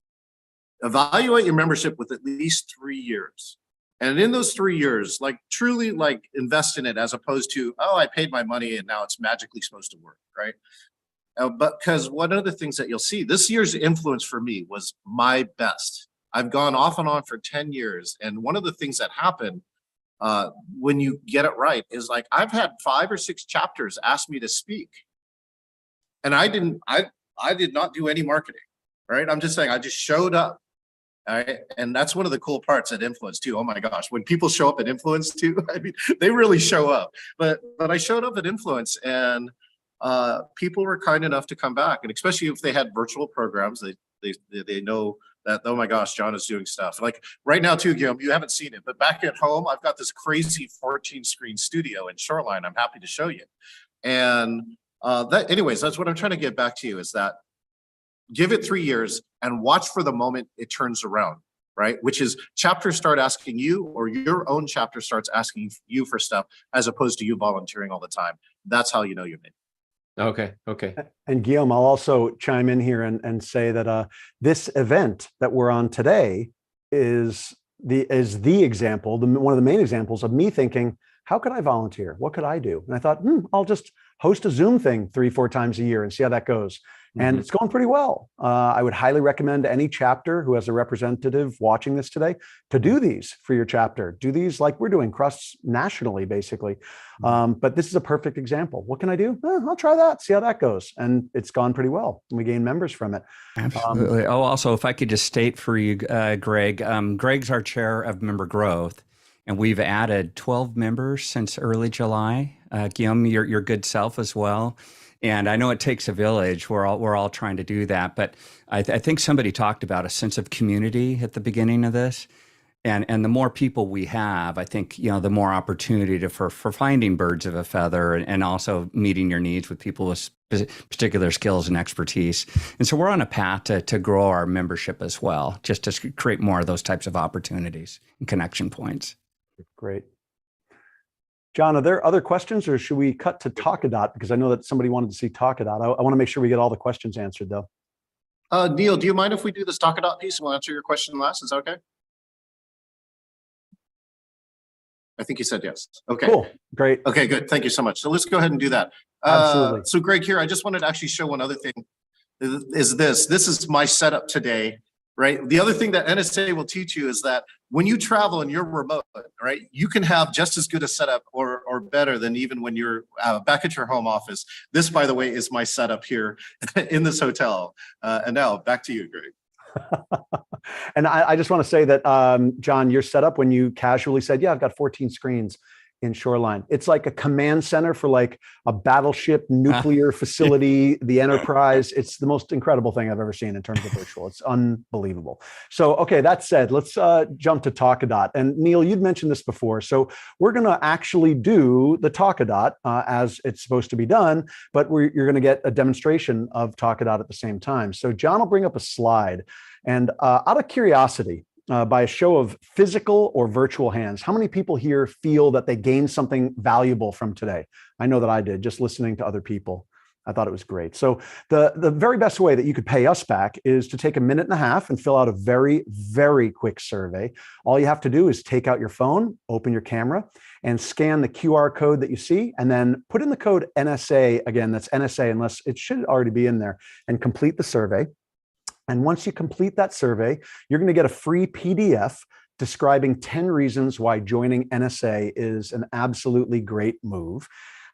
Evaluate your membership with at least 3 years. And in those 3 years, truly invest in it as opposed to, oh, I paid my money and now it's magically supposed to work, right? But because one of the things that you'll see, this year's influence for me was my best. I've gone off and on for 10 years. And one of the things that happened when you get it right, is like, I've had 5 or 6 chapters ask me to speak. And I did not do any marketing, right? I'm just saying, I just showed up. All right. And that's one of the cool parts at Influence too. Oh my gosh, when people show up at Influence too, I mean, they really show up. But I showed up at Influence, and people were kind enough to come back. And especially if they had virtual programs, they know that, oh my gosh, John is doing stuff. Like right now too, Guillaume, you haven't seen it, but back at home, I've got this crazy 14-screen studio in Shoreline. I'm happy to show you. And anyways, that's what I'm trying to get back to you, is that give it 3 years and watch for the moment it turns around, right? Which is chapters start asking you, or your own chapter starts asking you for stuff, as opposed to you volunteering all the time. That's how you know you're made. Okay. Okay. And Guillaume, I'll also chime in here and say that this event that we're on today is the example, one of the main examples of me thinking, how could I volunteer? What could I do? And I thought, I'll just host a Zoom thing 3-4 times a year and see how that goes. And it's going pretty well. I would highly recommend any chapter who has a representative watching this today to do these for your chapter. Do these like we're doing cross nationally, basically. But this is a perfect example. What can I do? I'll try that, see how that goes. And it's gone pretty well. And we gain members from it. Absolutely. Also, if I could just state for you, Greg, Greg's our chair of member growth, and we've added 12 members since early July. Guillaume, your good self as well. And I know it takes a village. We're all trying to do that. But I think somebody talked about a sense of community at the beginning of this. And the more people we have, I think, the more opportunity for finding birds of a feather, and also meeting your needs with people with particular skills and expertise. And so we're on a path to grow our membership as well, just to create more of those types of opportunities and connection points. Great. John, are there other questions, or should we cut to Talkadot? Because I know that somebody wanted to see Talkadot. I want to make sure we get all the questions answered, though. Neil, do you mind if we do this Talkadot piece and we'll answer your question last? Is that okay? I think you said yes. Okay. Cool. Great. Okay, good. Thank you so much. So let's go ahead and do that. Absolutely. So Greg, here, I just wanted to actually show one other thing. This is my setup today, right? The other thing that NSA will teach you is that when you travel and you're remote, right, you can have just as good a setup or better than even when you're back at your home office. This, by the way, is my setup here in this hotel. And now back to you, Greg. And I just want to say that, John, your setup, when you casually said, yeah, I've got 14 screens in Shoreline, it's like a command center for like a battleship nuclear facility, the Enterprise. It's the most incredible thing I've ever seen in terms of virtual. It's unbelievable. So, okay, that said, let's jump to Talkadot. And Neil, you'd mentioned this before. So we're going to actually do the Talkadot as it's supposed to be done, but you're going to get a demonstration of Talkadot at the same time. So John will bring up a slide. And out of curiosity, by a show of physical or virtual hands, how many people here feel that they gained something valuable from today? I know that I did, just listening to other people. I thought it was great. So the very best way that you could pay us back is to take a minute and a half and fill out a very, very quick survey. All you have to do is take out your phone, open your camera, and scan the QR code that you see, and then put in the code NSA. Again, that's NSA, unless it should already be in there, and complete the survey. And once you complete that survey, you're going to get a free PDF describing 10 reasons why joining NSA is an absolutely great move.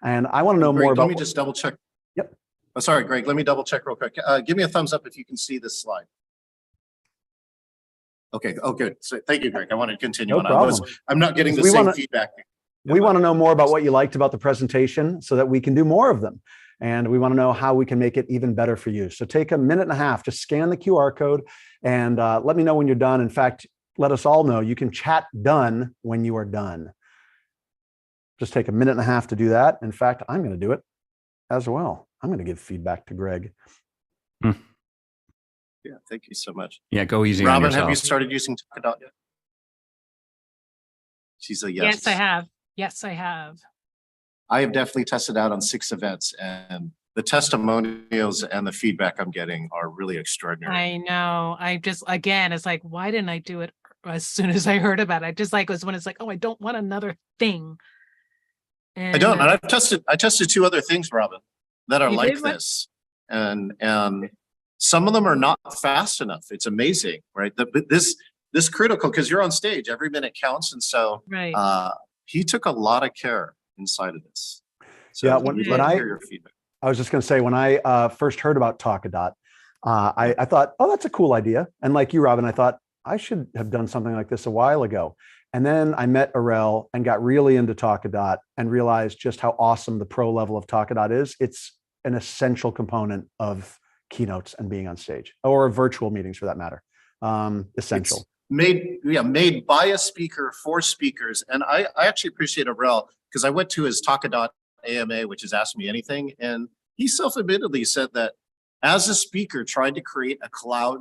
And I want to know Greg, more about. Let me just double check. Yep. Oh, sorry, Greg. Let me double check real quick. Give me a thumbs up if you can see this slide. Okay. Oh, good. So thank you, Greg. I want to continue No on. problem. I'm not getting the same feedback. We want to know more about what you liked about the presentation so that we can do more of them. And we want to know how we can make it even better for you. So take a minute and a half to scan the QR code and let me know when you're done. In fact, let us all know you can chat done when you are done. Just take a minute and a half to do that. In fact, I'm going to do it as well. I'm going to give feedback to Greg. Yeah, thank you so much. Yeah, go easy on Robin, yourself. have you started using Talkadot yet? She's a yes. Yes, I have. Yes, I have. I have definitely tested out on 6 events, and the testimonials and the feedback I'm getting are really extraordinary. I know. I just, again, it's like, why didn't I do it as soon as I heard about it? I just like was when it's like, oh, I don't want another thing. And I don't. And I tested 2 other things, Robin, that are You like did what? this, and some of them are not fast enough. It's amazing, right? But this critical, because you're on stage, every minute counts, and so right. he took a lot of care inside of this. So Yeah, we'd when love to hear your feedback. I was just going to say, when I first heard about Talkadot, I thought, oh, that's a cool idea. And like you, Robin, I thought I should have done something like this a while ago. And then I met Arel and got really into Talkadot and realized just how awesome the pro level of Talkadot is. It's an essential component of keynotes and being on stage, or virtual meetings for that matter. Essential. It's made by a speaker for speakers. And I actually appreciate Arel, because I went to his Talkadot AMA, which is Ask Me Anything, and he self-admittedly said that as a speaker trying to create a cloud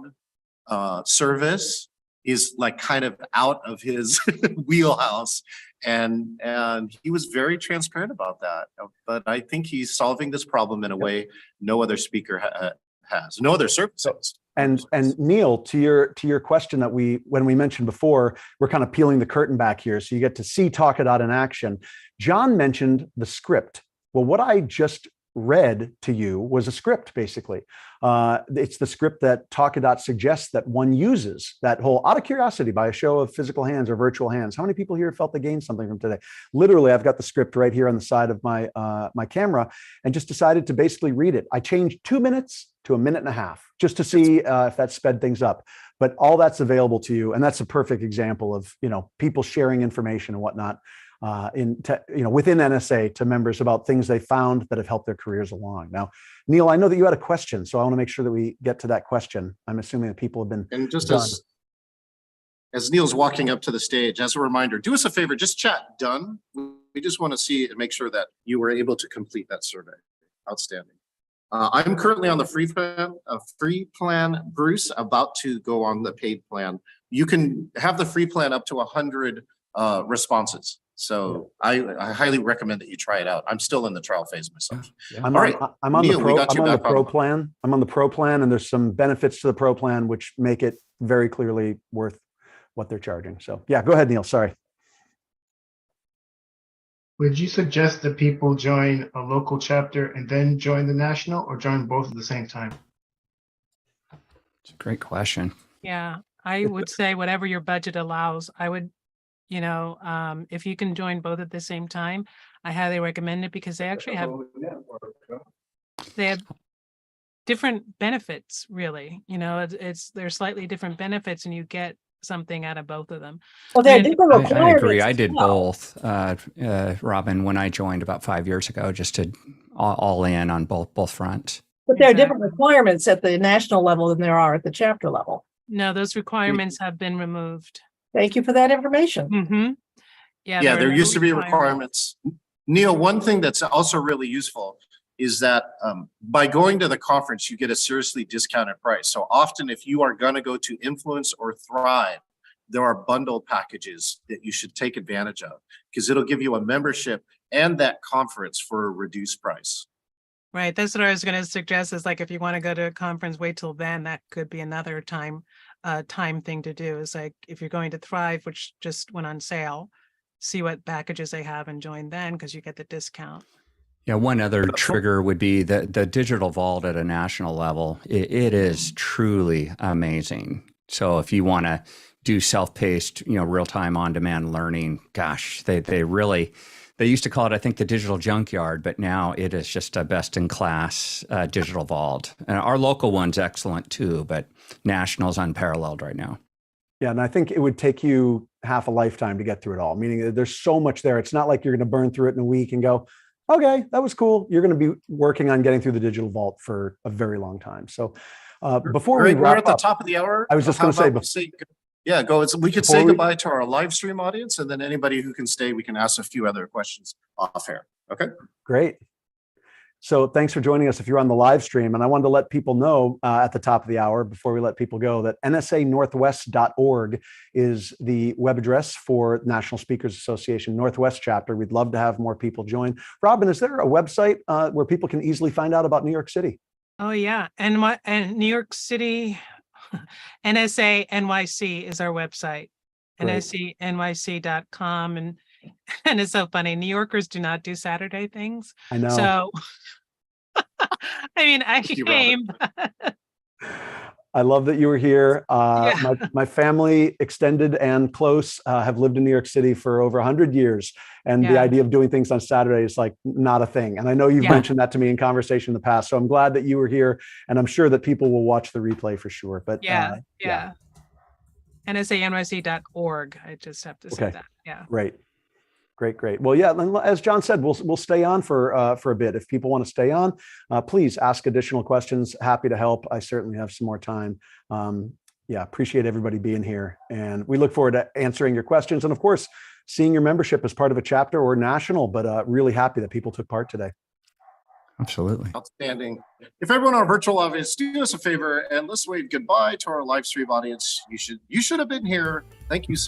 service is like kind of out of his wheelhouse, and he was very transparent about that. But I think he's solving this problem in a way no other speaker has, no other service has. And Neil, to your question that when we mentioned before, we're kind of peeling the curtain back here, so you get to see Talkadot in action. John mentioned the script. Well, what I just read to you was a script, basically. It's the script that Talkadot suggests that one uses. That whole, out of curiosity, by a show of physical hands or virtual hands, how many people here felt they gained something from today? Literally, I've got the script right here on the side of my my camera, and just decided to basically read it. I changed 2 minutes to 1.5 minutes just to see if that sped things up. But all that's available to you, and that's a perfect example of people sharing information and whatnot. Within NSA to members about things they found that have helped their careers along. Now, Neil, I know that you had a question, so I want to make sure that we get to that question. I'm assuming that people have been. And just as Neil's walking up to the stage, as a reminder, do us a favor, just chat done. We just want to see and make sure that you were able to complete that survey. Outstanding. I'm currently on the free plan, Bruce, about to go on the paid plan. You can have the free plan up to 100 responses. So I highly recommend that you try it out. I'm still in the trial phase myself. I'm All right, I'm on Neil, the pro plan. I'm on the pro plan, and there's some benefits to the pro plan which make it very clearly worth what they're charging. So yeah, go ahead, Neil. Sorry. Would you suggest that people join a local chapter and then join the national, or join both at the same time? It's a great question. Yeah, I would say whatever your budget allows. I would, if you can join both at the same time, I highly recommend it, because they actually have different benefits, really. They're slightly different benefits, and you get something out of both of them. Well, there are different requirements. I agree. I did as well. both, Robin, when I joined about 5 years ago, just to all in on both fronts. But there are different requirements at the national level than there are at the chapter level. No, those requirements have been removed. Thank you for that information. Mm-hmm. Yeah, there used to be requirements. Neil, one thing that's also really useful is that by going to the conference, you get a seriously discounted price. So often, if you are going to go to Influence or Thrive, there are bundle packages that you should take advantage of, because it'll give you a membership and that conference for a reduced price. Right. That's what I was going to suggest, is like, if you want to go to a conference, wait till then. That could be another time thing to do, is like, if you're going to Thrive, which just went on sale, see what packages they have and join then, because you get the discount. Yeah, one other trigger would be the digital vault at a national level. It is truly amazing. So if you want to do self-paced, real-time on-demand learning, gosh, they used to call it, I think, the digital junkyard, but now it is just a best-in-class digital vault. And our local one's excellent too, but national's unparalleled right now. Yeah, and I think it would take you half a lifetime to get through it all, meaning there's so much there. It's not like you're going to burn through it in a week and go, okay, that was cool. You're going to be working on getting through the digital vault for a very long time. So before we wrap we're at the up, top of the hour. I was just going to say, we could say goodbye to our live stream audience, and then anybody who can stay, we can ask a few other questions off air. Okay. Great. So thanks for joining us if you're on the live stream. And I wanted to let people know at the top of the hour, before we let people go, that nsanorthwest.org is the web address for National Speakers Association Northwest chapter. We'd love to have more people join. Robin, is there a website where people can easily find out about New York City? Oh, yeah. And New York City, NSA NYC is our website, nsanyc.com. And it's so funny. New Yorkers do not do Saturday things. I know. So, I mean, I came. I love that you were here. Yeah. My family, extended and close, have lived in New York City for over 100 years. And the Yeah. idea of doing things on Saturday is like not a thing. And I know you've Yeah. mentioned that to me in conversation in the past. So I'm glad that you were here. And I'm sure that people will watch the replay for sure. But Yeah. NSANYC.org. I just have to say Okay. that. Yeah. Great. Great. Well, yeah, then as John said, we'll stay on for a bit. If people want to stay on, please ask additional questions. Happy to help. I certainly have some more time. Appreciate everybody being here. And we look forward to answering your questions. And of course, seeing your membership as part of a chapter or national, but really happy that people took part today. Absolutely. Outstanding. If everyone in our virtual audience, do us a favor and let's wave goodbye to our live stream audience. You should have been here. Thank you so